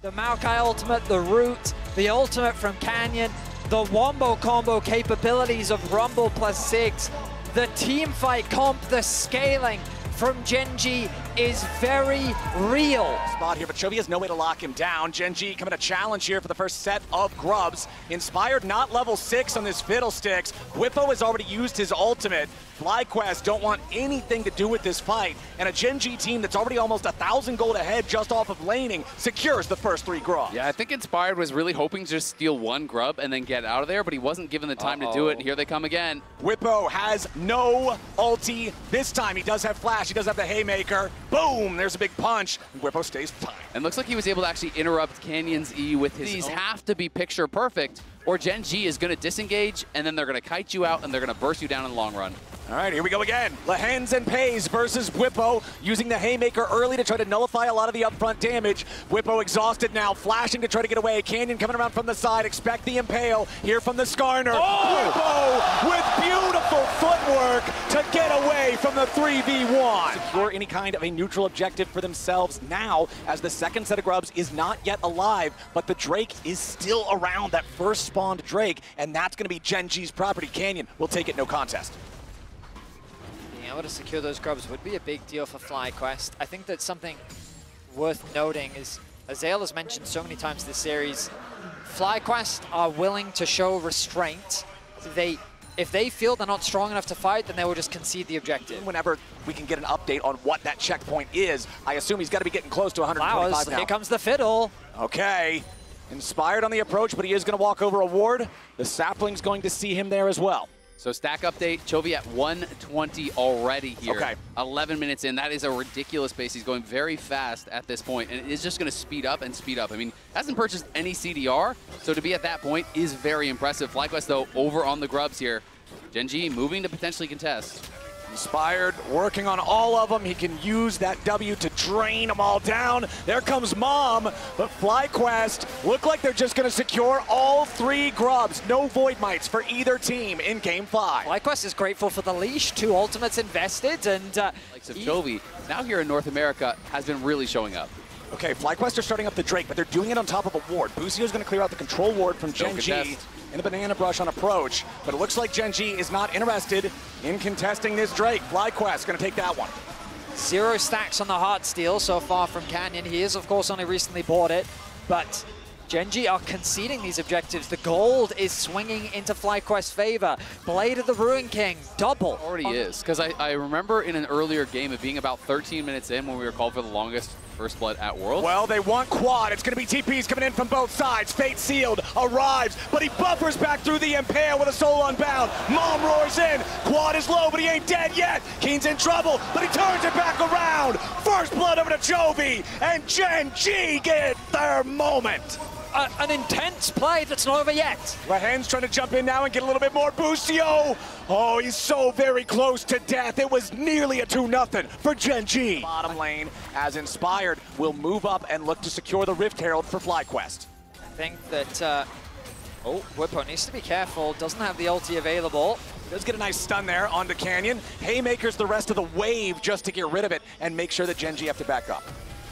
The Maokai ultimate, the root, the ultimate from Canyon, the wombo combo capabilities of Rumble +6, the team fight comp, the scaling from Gen.G is very real. Spot here, but Chovy has no way to lock him down. Gen.G coming to challenge here for the first set of grubs. Inspired not level 6 on this Fiddlesticks. Whippo has already used his ultimate. FlyQuest don't want anything to do with this fight. And a Gen.G team that's already almost 1,000 gold ahead just off of laning secures the first 3 grubs. Yeah, I think Inspired was really hoping to just steal 1 grub and then get out of there, but he wasn't given the time to do it, and here they come again. Whippo has no ulti this time. He does have flash, he does have the haymaker. Boom, there's a big punch. Whippo stays fine. And looks like he was able to actually interrupt Canyon's E with his These have to be picture perfect, or Gen.G is going to disengage, and then they're going to kite you out, and they're going to burst you down in the long run. All right, here we go again. Lehens and Pays versus Whippo, using the haymaker early to try to nullify a lot of the upfront damage. Whippo exhausted now, flashing to try to get away. Canyon coming around from the side, expect the impale here from the Skarner. Whippo with beautiful footwork to get away from the 3v1. Secure any kind of a neutral objective for themselves now, as the second set of grubs is not yet alive, but the Drake is still around, that first spawned Drake, and that's going to be Gen.G's property. Canyon will take it no contest. Being able to secure those grubs would be a big deal for FlyQuest. I think that something worth noting is, as Zale has mentioned so many times this series, FlyQuest are willing to show restraint. If they feel they're not strong enough to fight, then they will just concede the objective. Whenever we can get an update on what that checkpoint is, I assume he's got to be getting close to 125 Flowers, now. here comes the fiddle. Okay, Inspired on the approach, but he is going to walk over a ward. The Sapling's going to see him there as well. So stack update, Chovy at 120 already here. Okay. 11 minutes in, that is a ridiculous pace. He's going very fast at this point, and it is just going to speed up and speed up. I mean, hasn't purchased any CDR, so to be at that point is very impressive. FlyQuest, though, over on the grubs here. Gen.G moving to potentially contest. Inspired working on all of them. He can use that W to drain them all down. There comes Mom, but FlyQuest look like they're just going to secure all 3 grubs. No Void Mites for either team in Game 5. FlyQuest is grateful for the leash, 2 ultimates invested, and Likes of Chovy, now here in North America, has been really showing up. Okay, FlyQuest are starting up the Drake, but they're doing it on top of a ward. Busio's going to clear out the control ward from Gen.G in the banana brush on approach, but it looks like Gen.G is not interested in contesting this Drake. FlyQuest going to take that one. 0 stacks on the Heartsteel so far from Canyon. He is, of course, only recently bought it, but Gen.G are conceding these objectives. The gold is swinging into FlyQuest's favor. Blade of the Ruin King, double. Already is, because I remember in an earlier game it being about 13 minutes in when we were called for the longest First Blood at Worlds. Well, they want quad. It's going to be TPs coming in from both sides. Fate Sealed arrives, but he buffers back through the Impale with a Soul Unbound. Mom roars in. Quad is low, but he ain't dead yet. Keen's in trouble, but he turns it back around. First Blood over to Chovy, and Gen.G get their moment. An intense play that's not over yet. Lehens trying to jump in now and get a little bit more. Busio, oh, he's so very close to death. It was nearly a 2-0 for Gen.G. Bottom lane, as Inspired, will move up and look to secure the Rift Herald for FlyQuest. I think that, Whippo needs to be careful. Doesn't have the ulti available. Does get a nice stun there onto Canyon. Haymakers the rest of the wave just to get rid of it and make sure that Gen.G have to back up.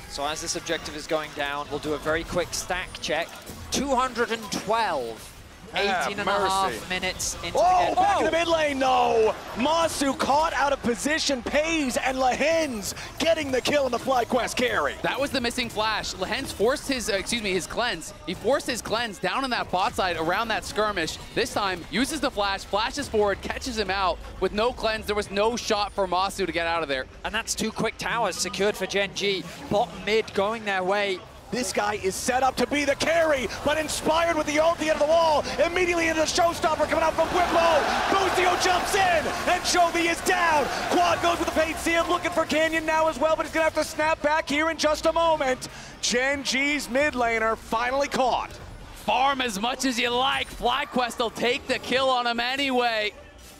So as this objective is going down, we'll do a very quick stack check. 212. 18.5 minutes into the game. Back in the mid lane, though. Masu caught out of position. Pays and Lehens getting the kill in the FlyQuest carry. That was the missing flash. Lehens forced his, his cleanse. He forced his cleanse down on that bot side around that skirmish. This time, uses the flash, flashes forward, catches him out. With no cleanse, there was no shot for Masu to get out of there. And that's 2 quick towers secured for Gen.G. Bot mid going their way. This guy is set up to be the carry, but Inspired with the ulti into the wall, immediately into the showstopper coming out from Whippo. Busio jumps in, and Chovy is down. Quad goes with the Fate Sealed, looking for Canyon now as well, but he's gonna have to snap back here in just a moment. Gen.G's mid laner finally caught. Farm as much as you like. FlyQuest will take the kill on him anyway.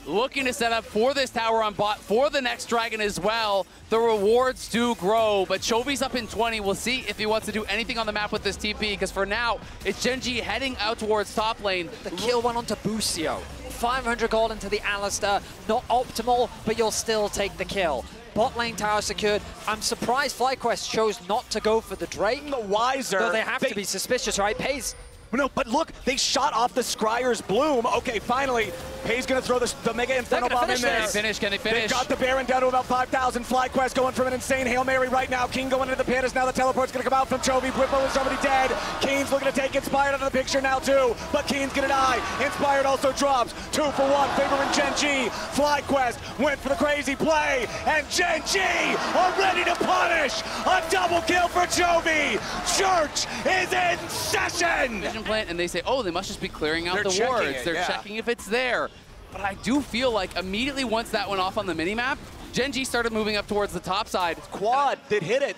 looking to set up for this tower on bot for the next dragon as well. The rewards do grow, but Chovy's up in 20. We'll see if he wants to do anything on the map with this TP, because for now, it's Gen.G heading out towards top lane. The kill went onto Busio. 500 gold into the Alistair. Not optimal, but you'll still take the kill. Bot lane tower secured. I'm surprised FlyQuest chose not to go for the Drake. The wiser. Though they have to be suspicious, right? Pays. No, but look, they shot off the Scryer's Bloom. Okay, finally, Pay's going to throw the Mega Inferno Bomb in there. Can they finish? They've got the Baron down to about 5,000. FlyQuest going from an insane Hail Mary right now. King going into the pit as now the teleport's going to come out from Chovy. Whippo is already dead. Keen's looking to take Inspired out of the picture now too, but Keen's going to die. Inspired also drops. 2 for 1, favoring Gen.G. FlyQuest went for the crazy play, and Gen.G are ready to punish. A double kill for Chovy. Church is in session. Plant, and they say, oh, they must just be clearing out the wards. They're checking if it's there. But I do feel like immediately once that went off on the minimap, Gen.G started moving up towards the top side. Quad that hit it,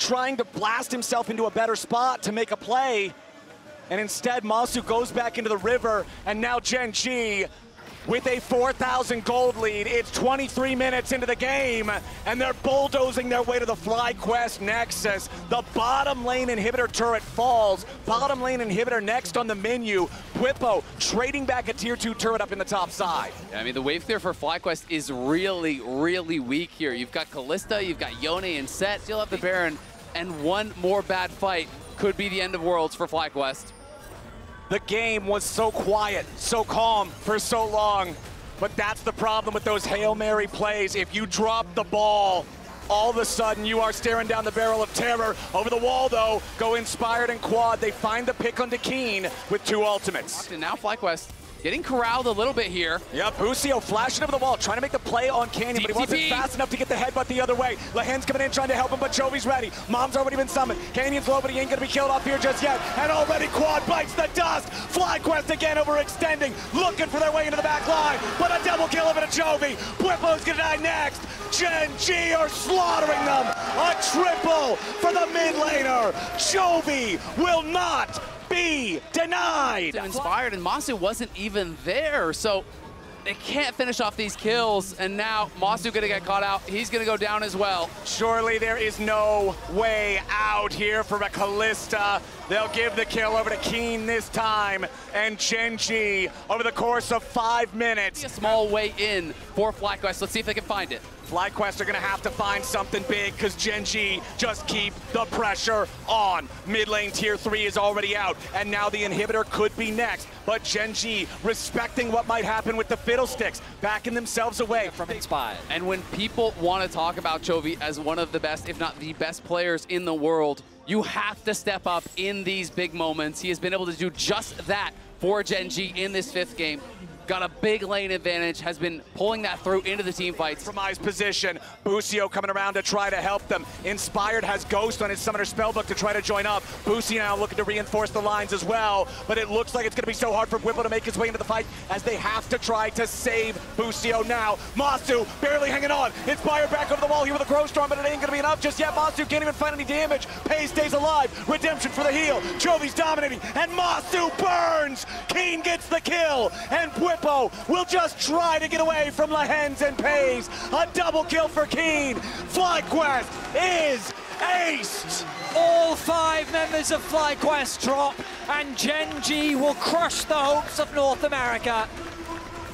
trying to blast himself into a better spot to make a play. And instead, Masu goes back into the river, and now Gen.G with a 4,000 gold lead. It's 23 minutes into the game, and they're bulldozing their way to the FlyQuest Nexus. The bottom lane inhibitor turret falls. Bottom lane inhibitor next on the menu. Whippo trading back a tier 2 turret up in the top side. Yeah, I mean, the wave clear for FlyQuest is really, really weak here. You've got Kalista, you've got Yone and Set, still have the Baron, and one more bad fight could be the end of worlds for FlyQuest. The game was so quiet, so calm for so long, but that's the problem with those Hail Mary plays. If you drop the ball, all of a sudden you are staring down the barrel of terror. Over the wall though, go Inspired and Quad. They find the pick onto Keen with 2 ultimates. And now FlyQuest getting corralled a little bit here. Yeah, Busio flashing over the wall, trying to make the play on Canyon, but he wasn't fast enough to get the headbutt the other way. Lahen's coming in trying to help him, but Chovy's ready. Mom's already been summoned. Canyon's low, but he ain't gonna be killed off here just yet. And already Quad bites the dust. FlyQuest again overextending, looking for their way into the back line, but a double kill over to Chovy. Whippo's gonna die next. Gen.G are slaughtering them. A triple for the mid laner. Chovy will not be denied. Inspired, and Masu wasn't even there, so they can't finish off these kills, and now Masu gonna get caught out. He's gonna go down as well. Surely there is no way out here for a Kalista. They'll give the kill over to Keen this time, and Gen.G over the course of 5 minutes. A small way in for FlyQuest. Let's see if they can find it. FlyQuest are gonna have to find something big, because Gen.G just keep the pressure on. Mid lane tier 3 is already out, and now the inhibitor could be next. But Gen.G respecting what might happen with the Fiddlesticks, backing themselves away from Inspired. And when people want to talk about Chovy as one of the best, if not the best players in the world, you have to step up in these big moments. He has been able to do just that for Gen.G in this 5th game. Got a big lane advantage, has been pulling that through into the team fights. Compromised position, Busio coming around to try to help them. Inspired has Ghost on his Summoner Spellbook to try to join up. Busio now looking to reinforce the lines as well, but it looks like it's gonna be so hard for Whippo to make his way into the fight as they have to try to save Busio now. Masu barely hanging on. Inspired back over the wall here with a Crow Storm, but it ain't gonna be enough just yet. Masu can't even find any damage. Pay stays alive. Redemption for the heal. Chovy's dominating, and Masu burns! Keen gets the kill, and Whippo will just try to get away from Lahens and Pays. A double kill for Keen. FlyQuest is aced. All 5 members of FlyQuest drop, and Gen.G will crush the hopes of North America.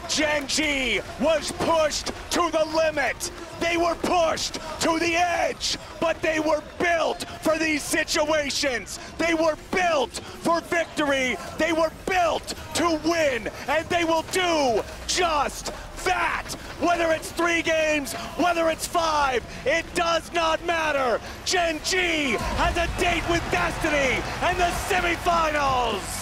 Gen.G was pushed to the limit. They were pushed to the edge, but they were built for these situations. They were built for victory. They were built to win, and they will do just that. Whether it's 3 games, whether it's 5, it does not matter. Gen.G has a date with destiny and the semifinals.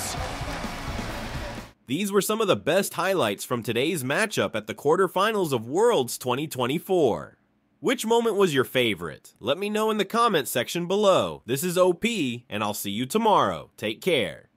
These were some of the best highlights from today's matchup at the quarterfinals of Worlds 2024. Which moment was your favorite? Let me know in the comment section below. This is OP, and I'll see you tomorrow. Take care.